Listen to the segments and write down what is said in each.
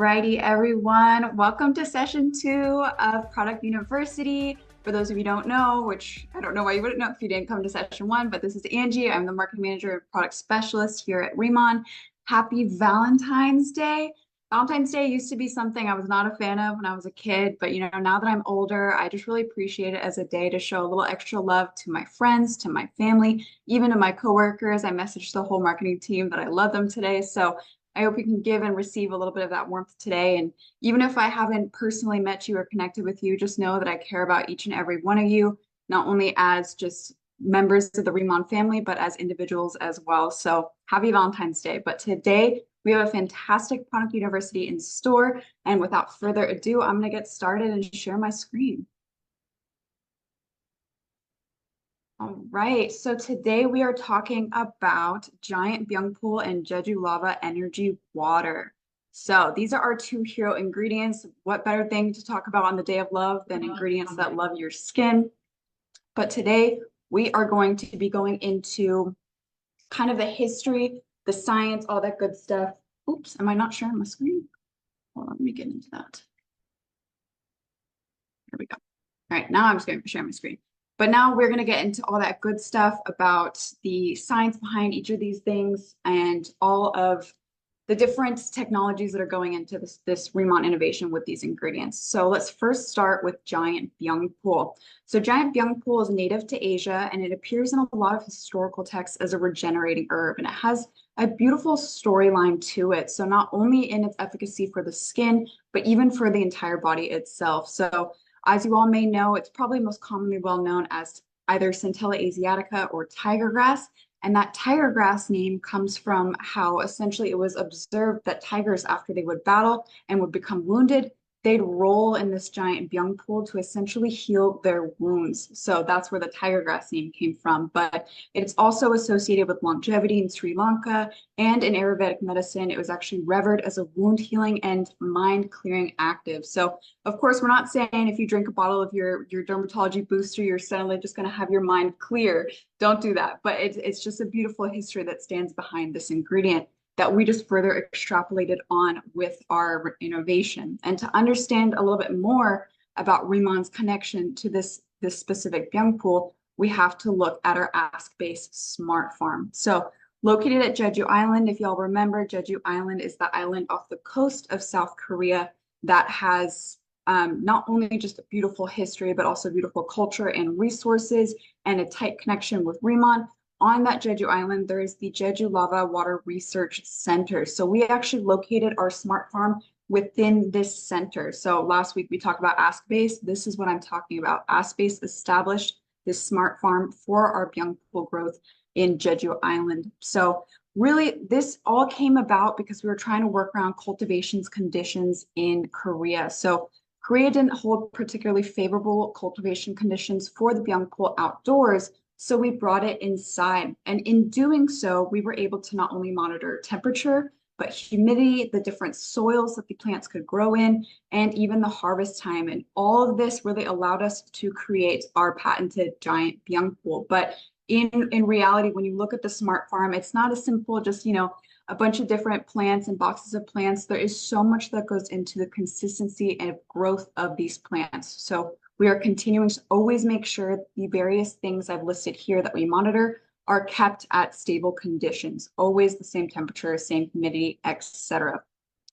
Alrighty, everyone. Welcome to session 2 of Product University. For those of you who don't know, which I don't know why you wouldn't know if you didn't come to session 1, but this is Angie. I'm the marketing manager and product specialist here at Riman. Happy Valentine's Day. Valentine's Day used to be something I was not a fan of when I was a kid, but now that I'm older, I just really appreciate it as a day to show a little extra love to my friends, to my family, even to my coworkers. I messaged the whole marketing team that I love them today. So I hope you can give and receive a little bit of that warmth today. And even if I haven't personally met you or connected with you, just know that I care about each and every one of you, not only as just members of the Remon family, but as individuals as well. So happy Valentine's Day. But today we have a fantastic Product University in store. And without further ado, I'm going to get started and share my screen. All right, so today we are talking about Giant BYoungPool and Jeju Lava Energy Water. So these are our two hero ingredients. What better thing to talk about on the Day of Love than ingredients that love your skin? But today we are going to be going into kind of the history, the science, all that good stuff. Oops, am I not sharing my screen? Hold on, let me get into that. Here we go. All right, now I'm just going to share my screen. But now we're going to get into all that good stuff about the science behind each of these things and all of the different technologies that are going into this Remont innovation with these ingredients. So let's first start with Giant BYoungPool. So Giant BYoungPool is native to Asia, and it appears in a lot of historical texts as a regenerating herb, and it has a beautiful storyline to it. So not only in its efficacy for the skin, but even for the entire body itself. So as you all may know, it's probably most commonly well known as either Centella asiatica or tiger grass. And that tiger grass name comes from how essentially it was observed that tigers, after they would battle and would become wounded, they'd roll in this giant byung pool to essentially heal their wounds. So that's where the tiger grass name came from. But it's also associated with longevity in Sri Lanka, and in Ayurvedic medicine, it was actually revered as a wound healing and mind clearing active. So of course, we're not saying if you drink a bottle of your dermatology booster, you're suddenly just going to have your mind clear. Don't do that. But it's just a beautiful history that stands behind this ingredient that we just further extrapolated on with our innovation. And to understand a little bit more about Riman's connection to this specific byung pool, we have to look at our Ask-based smart farm. So located at Jeju Island, if y'all remember, Jeju Island is the island off the coast of South Korea that has not only just a beautiful history, but also beautiful culture and resources and a tight connection with Riman. On that Jeju Island, there is the Jeju Lava Water Research Center. So we actually located our smart farm within this center. So last week we talked about Ask-Base. This is what I'm talking about. Ask-Base established this smart farm for our BYoungPool growth in Jeju Island. So really, this all came about because we were trying to work around cultivation's conditions in Korea. So Korea didn't hold particularly favorable cultivation conditions for the BYoungPool outdoors, so we brought it inside. And in doing so, we were able to not only monitor temperature, but humidity, the different soils that the plants could grow in, and even the harvest time. And all of this really allowed us to create our patented Giant BYoungPool. But in reality, when you look at the smart farm, it's not as simple, just, a bunch of different plants and boxes of plants. There is so much that goes into the consistency and growth of these plants. So we are continuing to always make sure the various things I've listed here that we monitor are kept at stable conditions, always the same temperature, same humidity, etc.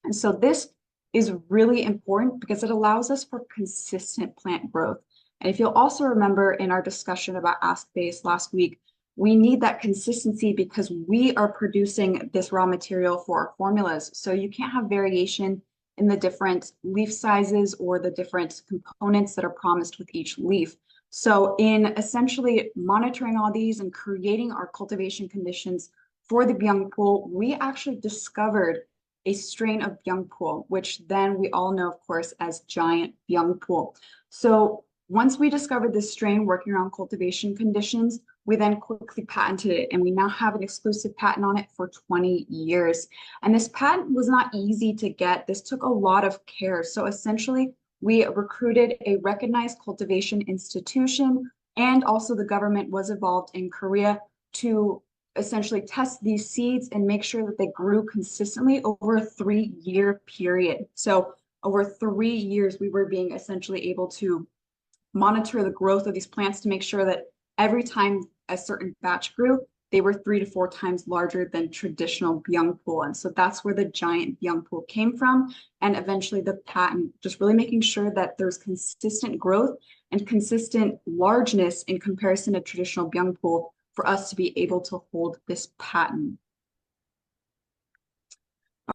And so this is really important because it allows us for consistent plant growth. And if you'll also remember in our discussion about Ask-Base last week, we need that consistency because we are producing this raw material for our formulas. So you can't have variation in the different leaf sizes or the different components that are promised with each leaf. So in essentially monitoring all these and creating our cultivation conditions for the BYoungPool, we actually discovered a strain of BYoungPool, which then we all know, of course, as Giant BYoungPool. So once we discovered this strain working around cultivation conditions, we then quickly patented it, and we now have an exclusive patent on it for 20 years. And this patent was not easy to get. This took a lot of care. So essentially, we recruited a recognized cultivation institution, and also the government was involved in Korea to essentially test these seeds and make sure that they grew consistently over a 3-year period. So over 3 years, we were being essentially able to monitor the growth of these plants to make sure that every time a certain batch grew, they were 3 to 4 times larger than traditional BYoungPool. And so that's where the Giant BYoungPool came from. And eventually the patent, just really making sure that there's consistent growth and consistent largeness in comparison to traditional BYoungPool for us to be able to hold this patent.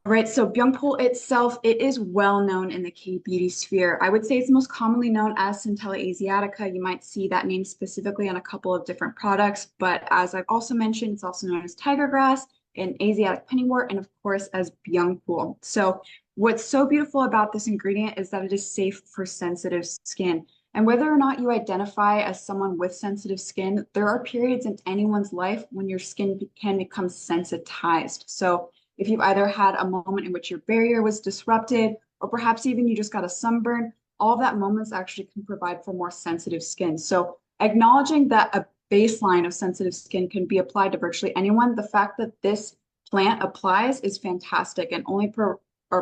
All right, so BYoungPool itself, it is well known in the K-beauty sphere. I would say it's most commonly known as Centella asiatica. You might see that name specifically on a couple of different products, but as I've also mentioned, it's also known as tiger grass and Asiatic pennywort, and of course as BYoungPool. So what's so beautiful about this ingredient is that it is safe for sensitive skin. And whether or not you identify as someone with sensitive skin, there are periods in anyone's life when your skin can become sensitized. So if you've either had a moment in which your barrier was disrupted, or perhaps even you just got a sunburn, all of that moments actually can provide for more sensitive skin. So acknowledging that a baseline of sensitive skin can be applied to virtually anyone, the fact that this plant applies is fantastic and only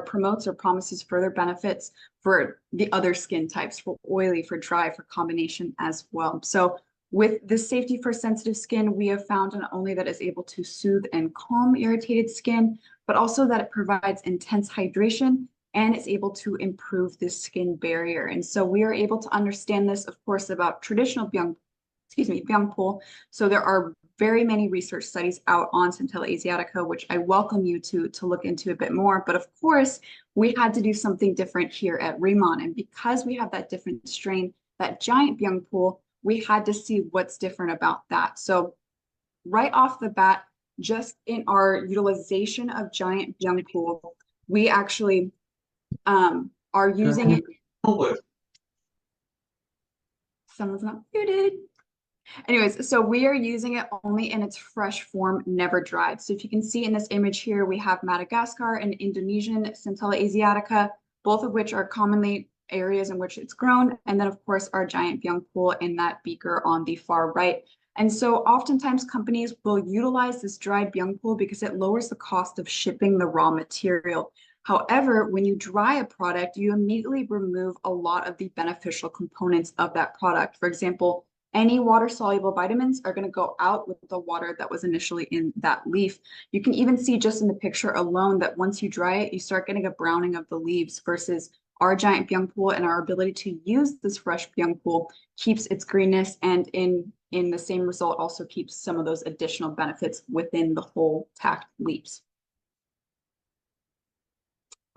promotes or promises further benefits for the other skin types, for oily, for dry, for combination as well. So with the safety for sensitive skin, we have found not only that it's able to soothe and calm irritated skin, but also that it provides intense hydration and it's able to improve the skin barrier. And so we are able to understand this, of course, about traditional BYoungPool. So there are very many research studies out on Centella asiatica, which I welcome you to look into a bit more. But of course, we had to do something different here at Riman. And because we have that different strain, that Giant BYoungPool, we had to see what's different about that. So right off the bat, just in our utilization of Giant BYoungPool, we actually are using it. Someone's not muted. Anyways, so we are using it only in its fresh form, never dried. So if you can see in this image here, we have Madagascar and Indonesian Centella asiatica, both of which are commonly areas in which it's grown. And then of course, our Giant BYoungPool in that beaker on the far right. And so oftentimes companies will utilize this dried BYoungPool because it lowers the cost of shipping the raw material. However, when you dry a product, you immediately remove a lot of the beneficial components of that product. For example, any water-soluble vitamins are going to go out with the water that was initially in that leaf. You can even see just in the picture alone that once you dry it, you start getting a browning of the leaves versus our Giant BYoungPool, and our ability to use this fresh BYoungPool keeps its greenness, and in the same result also keeps some of those additional benefits within the whole tacked leaves.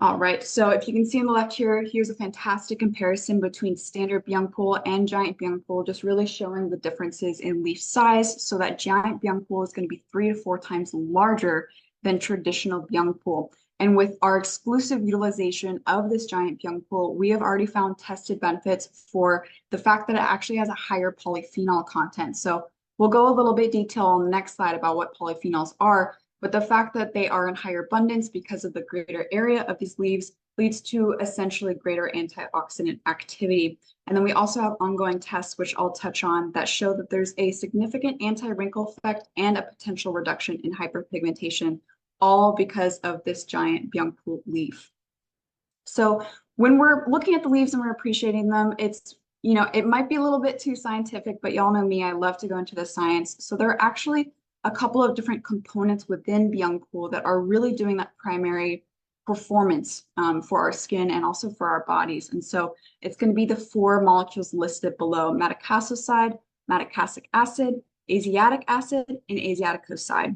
All right, so if you can see on the left here, here's a fantastic comparison between standard BYoungPool and Giant BYoungPool, just really showing the differences in leaf size. So that Giant BYoungPool is going to be 3 to 4 times larger than traditional BYoungPool. And with our exclusive utilization of this Giant BYoungPool, we have already found tested benefits for the fact that it actually has a higher polyphenol content. So we'll go a little bit detail on the next slide about what polyphenols are. But the fact that they are in higher abundance because of the greater area of these leaves leads to essentially greater antioxidant activity. And then we also have ongoing tests, which I'll touch on, that show that there's a significant anti-wrinkle effect and a potential reduction in hyperpigmentation, all because of this Giant BYoungPool leaf. So when we're looking at the leaves and we're appreciating them, it's, it might be a little bit too scientific, but y'all know me, I love to go into the science. So there are actually a couple of different components within BYoungPool that are really doing that primary performance for our skin and also for our bodies. And so it's going to be the 4 molecules listed below: madecassoside, madacassic acid, asiatic acid, and asiaticoside.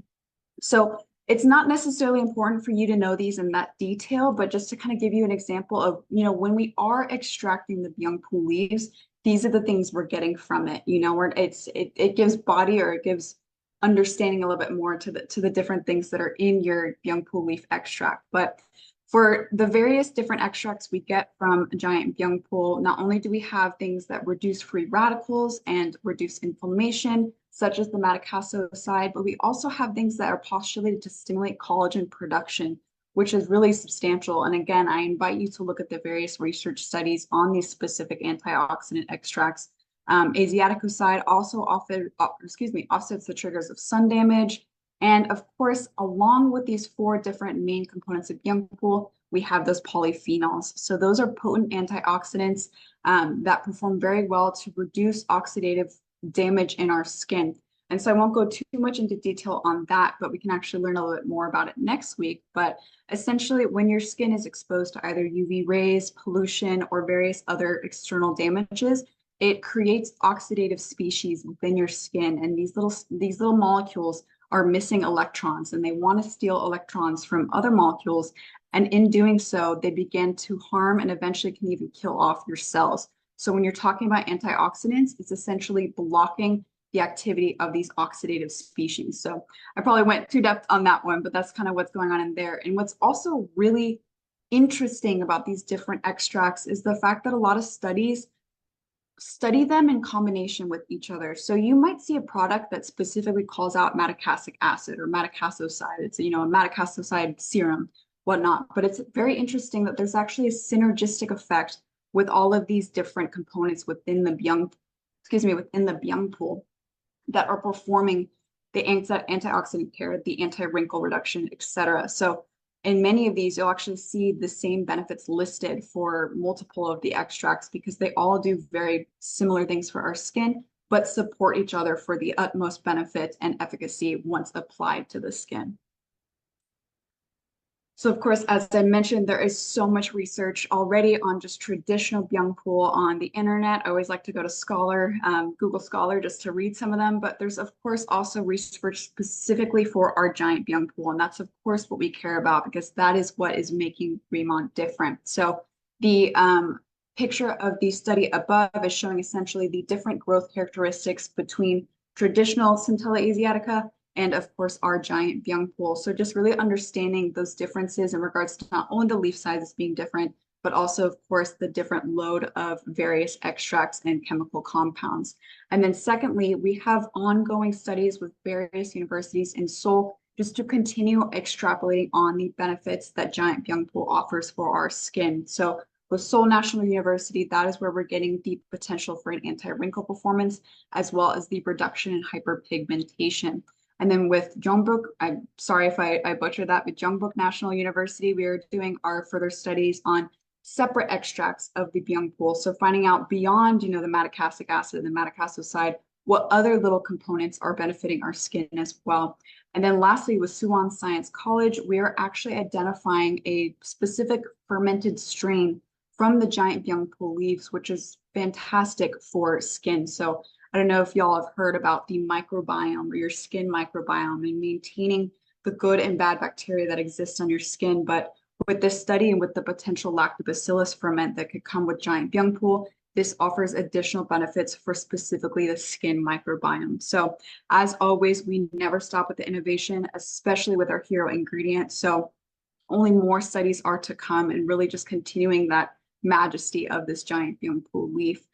So it's not necessarily important for you to know these in that detail, but just to kind of give you an example of, when we are extracting the BYoungPool leaves, these are the things we're getting from it. Where it gives body, or it gives understanding a little bit more to the different things that are in your BYoungPool leaf extract. But for the various different extracts we get from Giant BYoungPool, not only do we have things that reduce free radicals and reduce inflammation, such as the madecassoside, but we also have things that are postulated to stimulate collagen production, which is really substantial. And again, I invite you to look at the various research studies on these specific antioxidant extracts. Asiaticoside also offsets the triggers of sun damage. And of course, along with these four different main components of BYoungPool, we have those polyphenols. So those are potent antioxidants that perform very well to reduce oxidative damage in our skin. And so I won't go too much into detail on that, but we can actually learn a little bit more about it next week. But essentially, when your skin is exposed to either UV rays, pollution, or various other external damages, it creates oxidative species within your skin. And these little molecules are missing electrons, and they want to steal electrons from other molecules. And in doing so, they begin to harm and eventually can even kill off your cells. So when you're talking about antioxidants, it's essentially blocking the activity of these oxidative species. So I probably went too depth on that one, but that's kind of what's going on in there. And what's also really interesting about these different extracts is the fact that a lot of studies study them in combination with each other. So you might see a product that specifically calls out madecassic acid or madecassoside. It's, a madecassoside serum, whatnot. But it's very interesting that there's actually a synergistic effect with all of these different components within the BYoungPool that are performing the antioxidant care, the anti-wrinkle reduction, etc. So in many of these, you'll actually see the same benefits listed for multiple of the extracts because they all do very similar things for our skin, but support each other for the utmost benefit and efficacy once applied to the skin. So of course, as I mentioned, there is so much research already on just traditional BYoungPool on the internet. I always like to go to Scholar, Google Scholar, just to read some of them. But there's of course also research specifically for our Giant BYoungPool, and that's of course what we care about because that is what is making Riman different. So the picture of the study above is showing essentially the different growth characteristics between traditional Centella asiatica and of course our Giant BYoungPool. So just really understanding those differences in regards to not only the leaf sizes being different, but also of course the different load of various extracts and chemical compounds. And then secondly, we have ongoing studies with various universities in Seoul just to continue extrapolating on the benefits that Giant BYoungPool offers for our skin. So with Seoul National University, that is where we're getting the potential for an anti-wrinkle performance, as well as the reduction in hyperpigmentation. And then with Jeonbuk, I'm sorry if I butchered that, but Jeonbuk National University, we are doing our further studies on separate extracts of the BYoungPool. So finding out beyond, the madecassic acid and the madecassoside, what other little components are benefiting our skin as well. And then lastly, with Suwon Science College, we are actually identifying a specific fermented strain from the Giant BYoungPool leaves, which is fantastic for skin. So I don't know if y'all have heard about the microbiome or your skin microbiome and maintaining the good and bad bacteria that exist on your skin. But with this study and with the potential lactobacillus ferment that could come with Giant BYoungPool, this offers additional benefits for specifically the skin microbiome. So as always, we never stop with the innovation, especially with our hero ingredient. So only more studies are to come and really just continuing that majesty of this Giant BYoungPool leaf.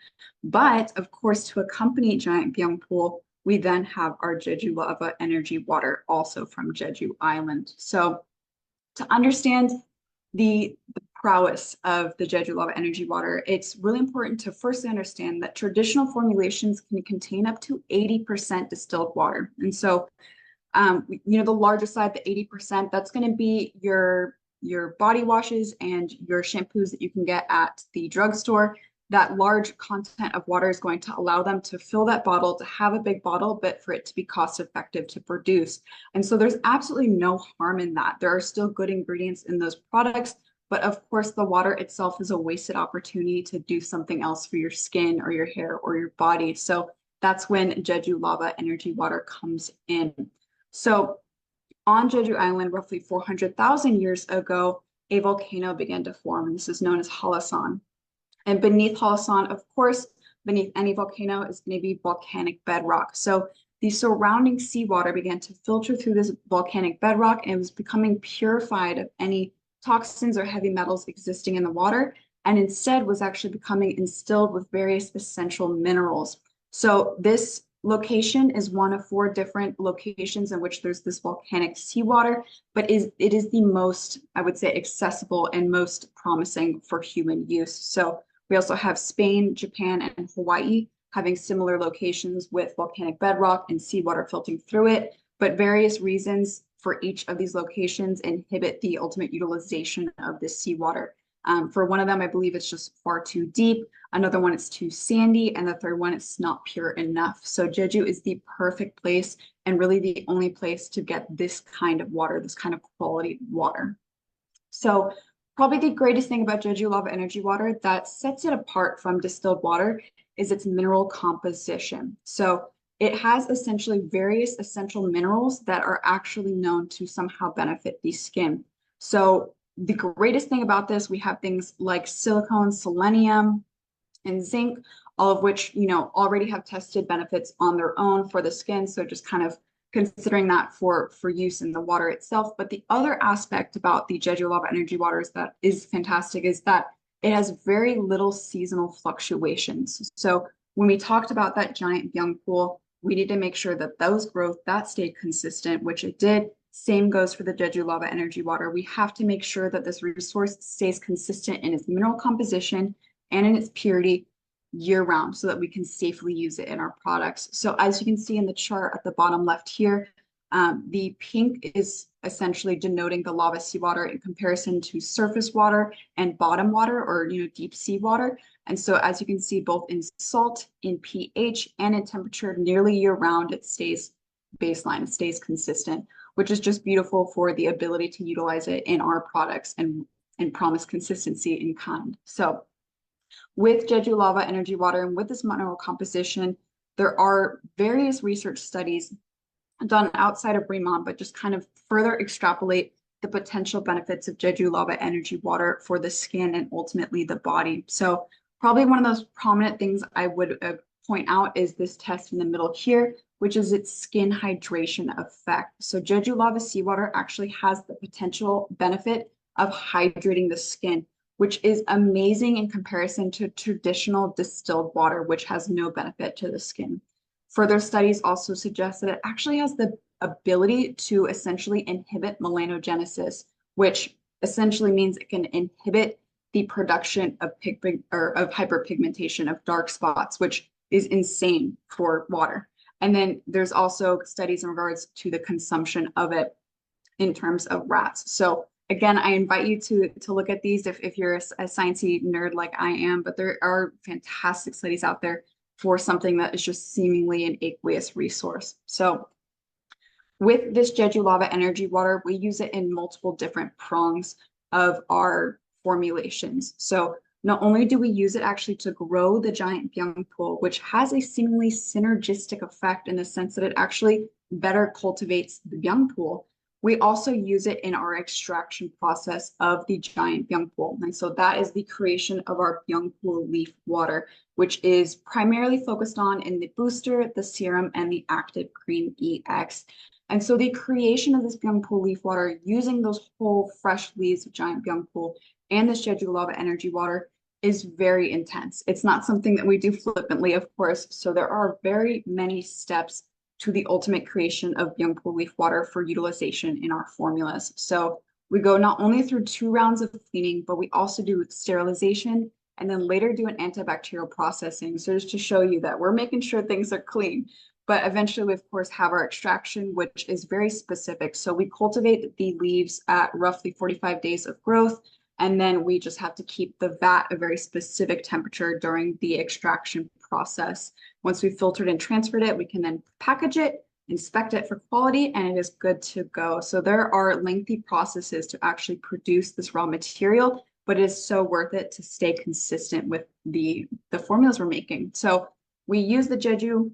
But of course, to accompany Giant BYoungPool, we then have our Jeju Lava Energy Water, also from Jeju Island. So to understand the prowess of the Jeju Lava Energy Water, it's really important to firstly understand that traditional formulations can contain up to 80% distilled water. And so, the larger side, the 80%, that's going to be your body washes and your shampoos that you can get at the drugstore. That large content of water is going to allow them to fill that bottle, to have a big bottle, but for it to be cost effective to produce. And so there's absolutely no harm in that. There are still good ingredients in those products, but of course the water itself is a wasted opportunity to do something else for your skin or your hair or your body. So that's when Jeju Lava Energy Water comes in. So on Jeju Island, roughly 400,000 years ago, a volcano began to form. This is known as Halasan. And beneath Halasan, of course, beneath any volcano is going to be volcanic bedrock. So the surrounding seawater began to filter through this volcanic bedrock and it was becoming purified of any toxins or heavy metals existing in the water, and instead was actually becoming instilled with various essential minerals. So this location is one of 4 different locations in which there's this volcanic seawater, but it is the most, I would say, accessible and most promising for human use. So we also have Spain, Japan, and Hawaii having similar locations with volcanic bedrock and seawater filtering through it. but various reasons for each of these locations inhibit the ultimate utilization of this seawater. For one of them, I believe it's just far too deep. Another one, it's too sandy. And the third one, it's not pure enough. So Jeju is the perfect place and really the only place to get this kind of water, this kind of quality water. So probably the greatest thing about Jeju Lava Energy Water that sets it apart from distilled water is its mineral composition. So it has essentially various essential minerals that are actually known to somehow benefit the skin. So the greatest thing about this, we have things like silicone, selenium, and zinc, all of which, already have tested benefits on their own for the skin. So just kind of considering that for use in the water itself. But the other aspect about the Jeju Lava Energy Waters that is fantastic is that it has very little seasonal fluctuations. So when we talked about that Giant BYoungPool, we need to make sure that those growth that stayed consistent, which it did. Same goes for the Jeju Lava Energy Water. We have to make sure that this resource stays consistent in its mineral composition and in its purity year round so that we can safely use it in our products. So as you can see in the chart at the bottom left here, the pink is essentially denoting the lava seawater in comparison to surface water and bottom water or deep sea water. And so as you can see, both in salt, in pH, and in temperature nearly year round, it stays baseline, it stays consistent, which is just beautiful for the ability to utilize it in our products and promise consistency in kind. So with Jeju Lava Energy Water and with this mineral composition, there are various research studies done outside of Riman, but just kind of further extrapolate the potential benefits of Jeju Lava Energy Water for the skin and ultimately the body. So probably one of those prominent things I would point out is this test in the middle here, which is its skin hydration effect. So Jeju Lava seawater actually has the potential benefit of hydrating the skin, which is amazing in comparison to traditional distilled water, which has no benefit to the skin. Further studies also suggest that it actually has the ability to essentially inhibit melanogenesis, which essentially means it can inhibit the production of hyperpigmentation of dark spots, which is insane for water. And then there's also studies in regards to the consumption of it in terms of rats. So again, I invite you to look at these if you're a sciencey nerd like I am, but there are fantastic studies out there for something that is just seemingly an aqueous resource. So with this Jeju Lava Energy Water, we use it in multiple different prongs of our formulations. So not only do we use it actually to grow the Giant BYoungPool, which has a seemingly synergistic effect in the sense that it actually better cultivates the BYoungPool, we also use it in our extraction process of the Giant BYoungPool. And so that is the creation of our BYoungPool leaf water, which is primarily focused on in the booster, the serum, and the active green EX. And so the creation of this BYoungPool leaf water using those whole fresh leaves of Giant BYoungPool and this Jeju Lava Energy Water is very intense. It's not something that we do flippantly, of course. So there are very many steps to the ultimate creation of BYoungPool leaf water for utilization in our formulas. So we go not only through 2 rounds of cleaning, but we also do sterilization and then later do an antibacterial processing. So just to show you that we're making sure things are clean. But eventually we, of course, have our extraction, which is very specific. So we cultivate the leaves at roughly 45 days of growth. And then we just have to keep the vat a very specific temperature during the extraction process. Once we've filtered and transferred it, we can then package it, inspect it for quality, and it is good to go. So there are lengthy processes to actually produce this raw material, but it is so worth it to stay consistent with the formulas we're making. So we use the Jeju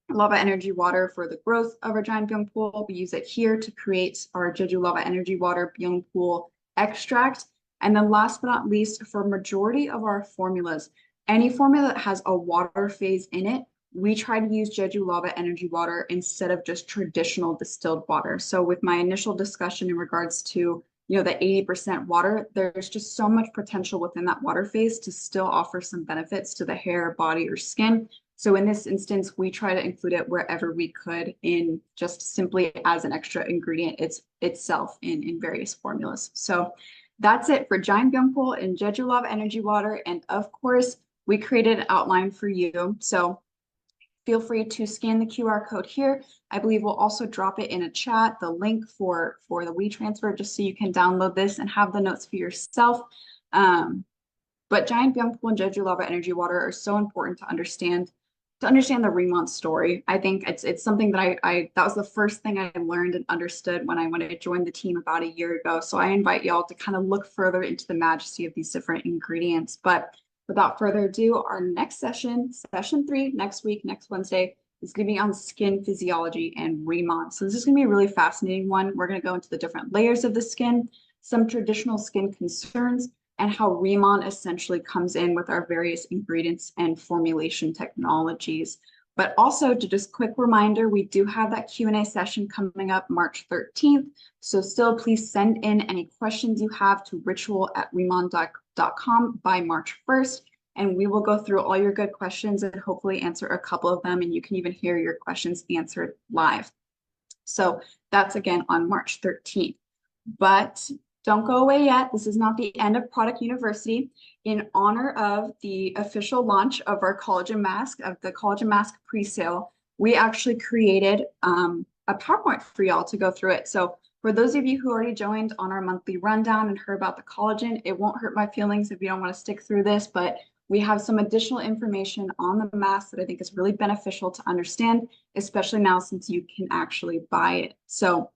Lava Energy Water for the growth of our Giant BYoungPool. We use it here to create our Jeju Lava Energy Water BYoungPool extract. And then last but not least, for majority of our formulas, any formula that has a water phase in it, we try to use Jeju Lava Energy Water instead of just traditional distilled water. So with my initial discussion in regards to, the 80% water, there's just so much potential within that water phase to still offer some benefits to the hair, body, or skin. So in this instance, we try to include it wherever we could in just simply as an extra ingredient itself in various formulas. So that's it for Giant BYoungPool and Jeju Lava Energy Water. And of course, we created an outline for you. So feel free to scan the QR code here. I believe we'll also drop it in a chat, the link for the WeTransfer, just so you can download this and have the notes for yourself. But Giant BYoungPool and Jeju Lava Energy Water are so important to understand the Riman story. I think it's something that I that was the first thing I learned and understood when I joined the team about a year ago. So I invite y'all to kind of look further into the majesty of these different ingredients. But without further ado, our next session, session 3, next week, next Wednesday, is going to be on skin physiology and Riman. So this is going to be a really fascinating one. We're going to go into the different layers of the skin, some traditional skin concerns, and how Riman essentially comes in with our various ingredients and formulation technologies. But also, to just quick reminder, we do have that Q&A session coming up March 13th. So still, please send in any questions you have to ritual@riman.com by March 1st. And we will go through all your good questions and hopefully answer a couple of them. And you can even hear your questions answered live. So that's again on March 13th. But don't go away yet. This is not the end of Product University. In honor of the official launch of our collagen mask, of the collagen mask pre-sale, we actually created a PowerPoint for y'all to go through it. So for those of you who already joined on our monthly rundown and heard about the collagen, it won't hurt my feelings if you don't want to stick through this, but we have some additional information on the mask that I think is really beneficial to understand, especially now since you can actually buy it. So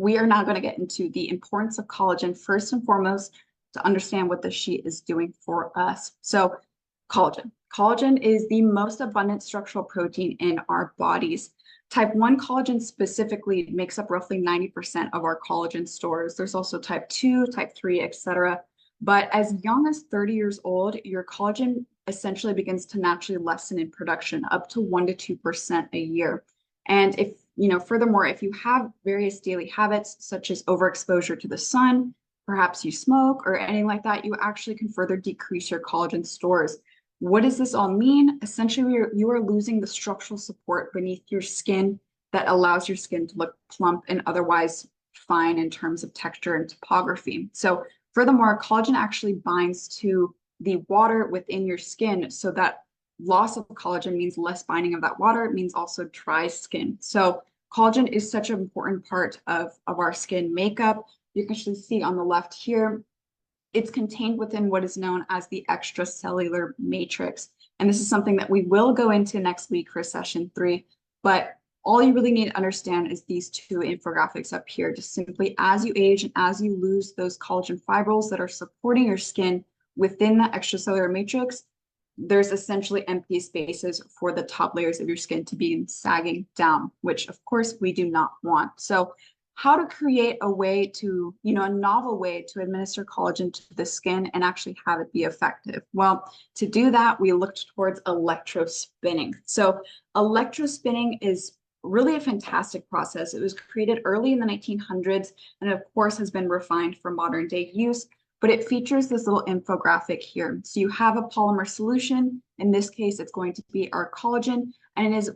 we are now going to get into the importance of collagen first and foremost to understand what the sheet is doing for us. So collagen. Collagen is the most abundant structural protein in our bodies. Type 1 collagen specifically makes up roughly 90% of our collagen stores. There's also type 2, type 3, etc. But as young as 30 years old, your collagen essentially begins to naturally lessen in production up to 1 to 2% a year. And if furthermore, if you have various daily habits, such as overexposure to the sun, perhaps you smoke or anything like that, you actually can further decrease your collagen stores. What does this all mean? Essentially, you are losing the structural support beneath your skin that allows your skin to look plump and otherwise fine in terms of texture and topography. So furthermore, collagen actually binds to the water within your skin, so that loss of collagen means less binding of that water. It means also dry skin. So collagen is such an important part of our skin makeup. You can actually see on the left here, it's contained within what is known as the extracellular matrix. And this is something that we will go into next week for session 3. But all you really need to understand is these 2 infographics up here. Just simply as you age and as you lose those collagen fibrils that are supporting your skin within that extracellular matrix, there's essentially empty spaces for the top layers of your skin to be sagging down, which of course we do not want. So how to create a way to, a novel way to administer collagen to the skin and actually have it be effective? Well, to do that, we looked towards electrospinning. So electrospinning is really a fantastic process. It was created early in the 1900s and of course has been refined for modern day use. But it features this little infographic here. So you have a polymer solution. In this case, it's going to be our collagen, and it is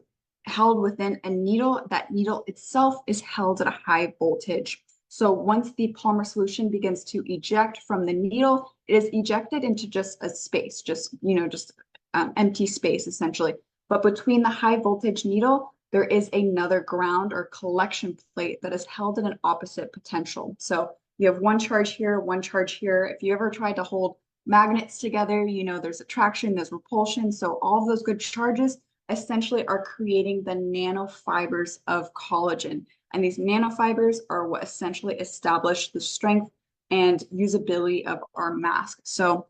held within a needle. That needle itself is held at a high voltage. So once the polymer solution begins to eject from the needle, it is ejected into just a space, just empty space essentially. But between the high voltage needle, there is another ground or collection plate that is held at an opposite potential. So you have one charge here, one charge here. If you ever tried to hold magnets together, there's attraction, there's repulsion. So all of those good charges essentially are creating the nanofibers of collagen. And these nanofibers are what essentially establish the strength and usability of our mask. So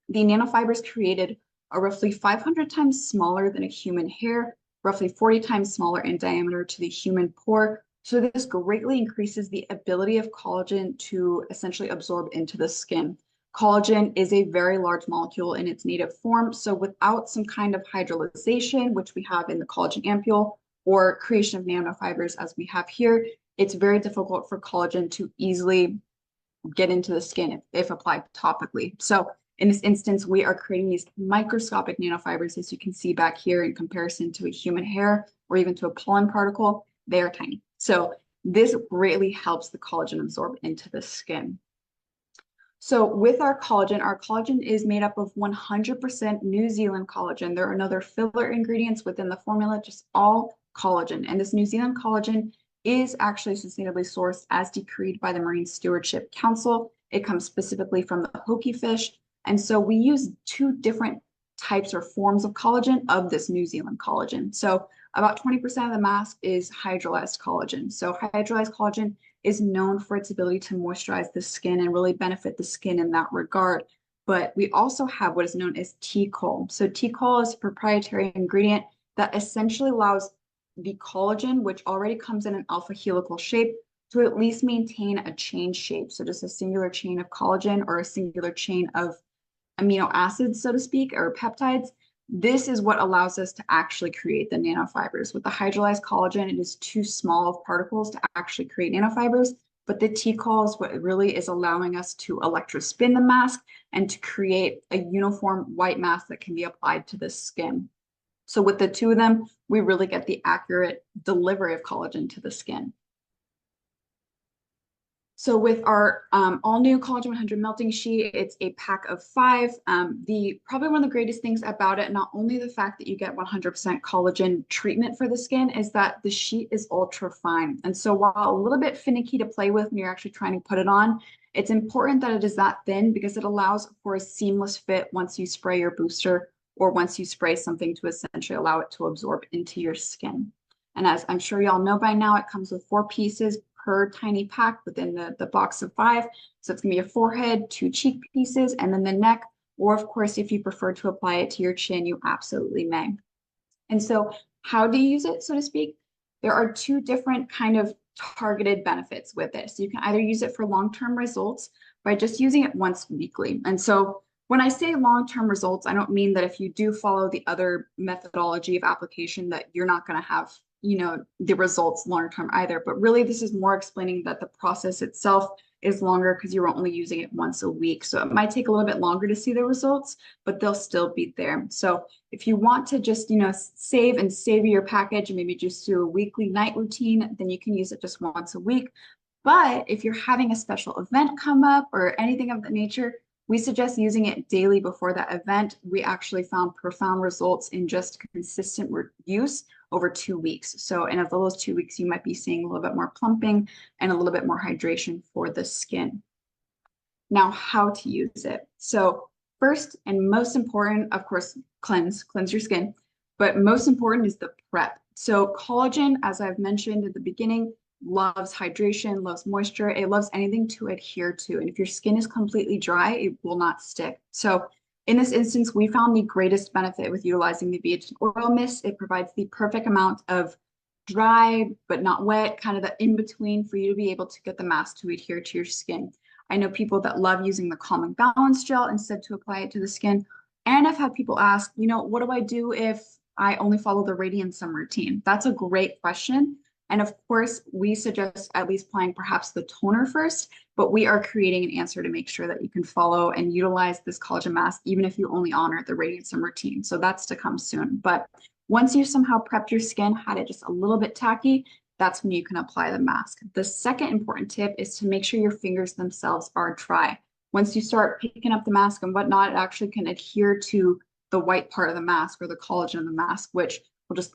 the nanofibers created are roughly 500 times smaller than a human hair, roughly 40 times smaller in diameter to the human pore. So this greatly increases the ability of collagen to essentially absorb into the skin. Collagen is a very large molecule in its native form. So without some kind of hydrolyzation, which we have in the collagen ampule, or creation of nanofibers as we have here, it's very difficult for collagen to easily get into the skin if applied topically. So in this instance, we are creating these microscopic nanofibers, as you can see back here in comparison to a human hair or even to a pollen particle. They are tiny. So this greatly helps the collagen absorb into the skin. So with our collagen is made up of 100% New Zealand collagen. There are no other filler ingredients within the formula, just all collagen. And this New Zealand collagen is actually sustainably sourced as decreed by the Marine Stewardship Council. It comes specifically from the hoki fish. And so we use two different types or forms of collagen of this New Zealand collagen. So about 20% of the mask is hydrolyzed collagen. So hydrolyzed collagen is known for its ability to moisturize the skin and really benefit the skin in that regard. But we also have what is known as T-col. So T-col is a proprietary ingredient that essentially allows the collagen, which already comes in an alpha helical shape, to at least maintain a chain shape. So just a singular chain of collagen or a singular chain of amino acids, so to speak, or peptides. This is what allows us to actually create the nanofibers. With the hydrolyzed collagen, it is too small of particles to actually create nanofibers, but the T-col is what really is allowing us to electrospin the mask and to create a uniform white mask that can be applied to the skin. So with the two of them, we really get the accurate delivery of collagen to the skin. So with our all new Collagen 100 melting sheet, it's a pack of 5. The probably one of the greatest things about it, not only the fact that you get 100% collagen treatment for the skin, is that the sheet is ultra fine. And so while a little bit finicky to play with when you're actually trying to put it on, it's important that it is that thin because it allows for a seamless fit once you spray your booster or once you spray something to essentially allow it to absorb into your skin. And as I'm sure y'all know by now, it comes with 4 pieces per tiny pack within the box of 5. So it's gonna be a forehead, 2 cheek pieces, and then the neck. Or of course, if you prefer to apply it to your chin, you absolutely may. And so how do you use it, so to speak? There are 2 different kind of targeted benefits with this. You can either use it for long-term results by just using it once weekly. And so when I say long-term results, I don't mean that if you do follow the other methodology of application that you're not going to have, the results long-term either. But really, this is more explaining that the process itself is longer because you're only using it once a week. So it might take a little bit longer to see the results, but they'll still be there. So if you want to just, save and savor your package and maybe just do a weekly night routine, then you can use it just once a week. But if you're having a special event come up or anything of that nature, we suggest using it daily before that event. We actually found profound results in just consistent use over 2 weeks. So in those 2 weeks, you might be seeing a little bit more plumping and a little bit more hydration for the skin. Now, how to use it. So first and most important, of course, cleanse your skin, but most important is the prep. So collagen, as I've mentioned at the beginning, loves hydration, loves moisture. It loves anything to adhere to. And if your skin is completely dry, it will not stick. So in this instance, we found the greatest benefit with utilizing the BH oil mist. It provides the perfect amount of dry, but not wet, kind of the in-between for you to be able to get the mask to adhere to your skin. I know people that love using the Calm and Balance gel instead to apply it to the skin. And I've had people ask, what do I do if I only follow the Radiant Sun routine? That's a great question. And of course, we suggest at least applying perhaps the toner first, but we are creating an answer to make sure that you can follow and utilize this collagen mask, even if you only honor the Radiant Sun routine. So that's to come soon. But once you somehow prepped your skin, had it just a little bit tacky, that's when you can apply the mask. The second important tip is to make sure your fingers themselves are dry. Once you start picking up the mask and whatnot, it actually can adhere to the white part of the mask or the collagen of the mask, which will just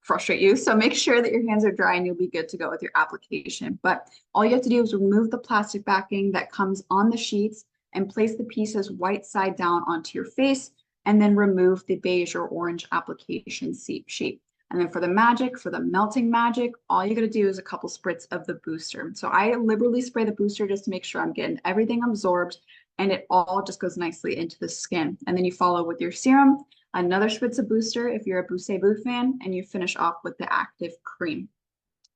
frustrate you. So make sure that your hands are dry and you'll be good to go with your application. But all you have to do is remove the plastic backing that comes on the sheets and place the pieces white side down onto your face, and then remove the beige or orange application sheet. And then for the melting magic, all you gotta do is a couple spritz of the booster. So I liberally spray the booster just to make sure I'm getting everything absorbed and it all just goes nicely into the skin. And then you follow with your serum, another spritz of booster if you're a Booster Boo fan, and you finish off with the active cream.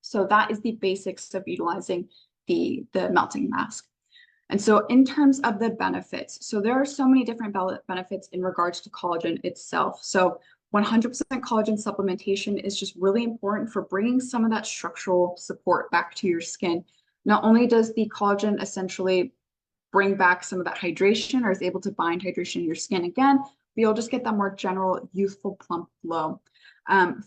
So that is the basics of utilizing the melting mask. And so in terms of the benefits, so there are so many different benefits in regards to collagen itself. So 100% collagen supplementation is just really important for bringing some of that structural support back to your skin. Not only does the collagen essentially bring back some of that hydration or is able to bind hydration in your skin again, but you'll just get that more general youthful plump glow.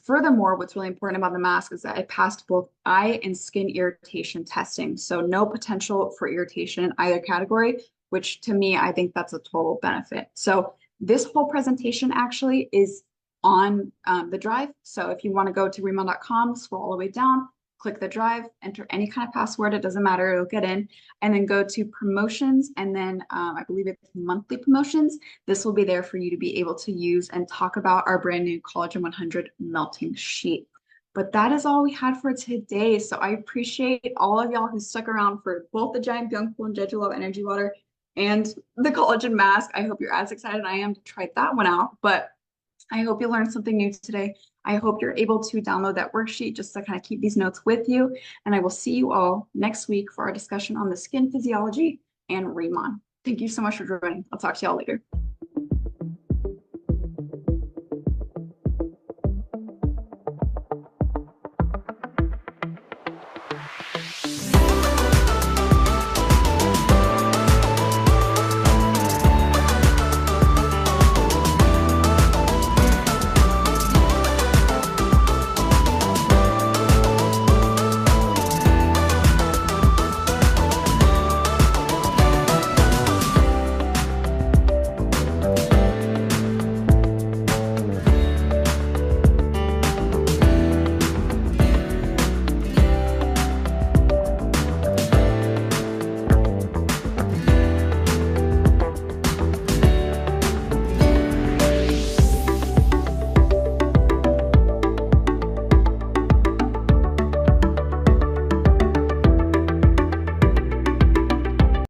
Furthermore, what's really important about the mask is that it passed both eye and skin irritation testing. So no potential for irritation in either category, which to me, I think that's a total benefit. So this whole presentation actually is on the drive. So if you want to go to Riman.com, scroll all the way down, click the drive, enter any kind of password, it doesn't matter, it'll get in, and then go to promotions, and then I believe it's monthly promotions. This will be there for you to be able to use and talk about our brand new Collagen 100 melting sheet. But that is all we had for today. So I appreciate all of y'all who stuck around for both the Giant BYoungPool and Jeju Lava Energy Water and the collagen mask. I hope you're as excited as I am to try that one out. But I hope you learned something new today. I hope you're able to download that worksheet just to kind of keep these notes with you. And I will see you all next week for our discussion on the skin physiology and Riman. Thank you so much for joining. I'll talk to y'all later.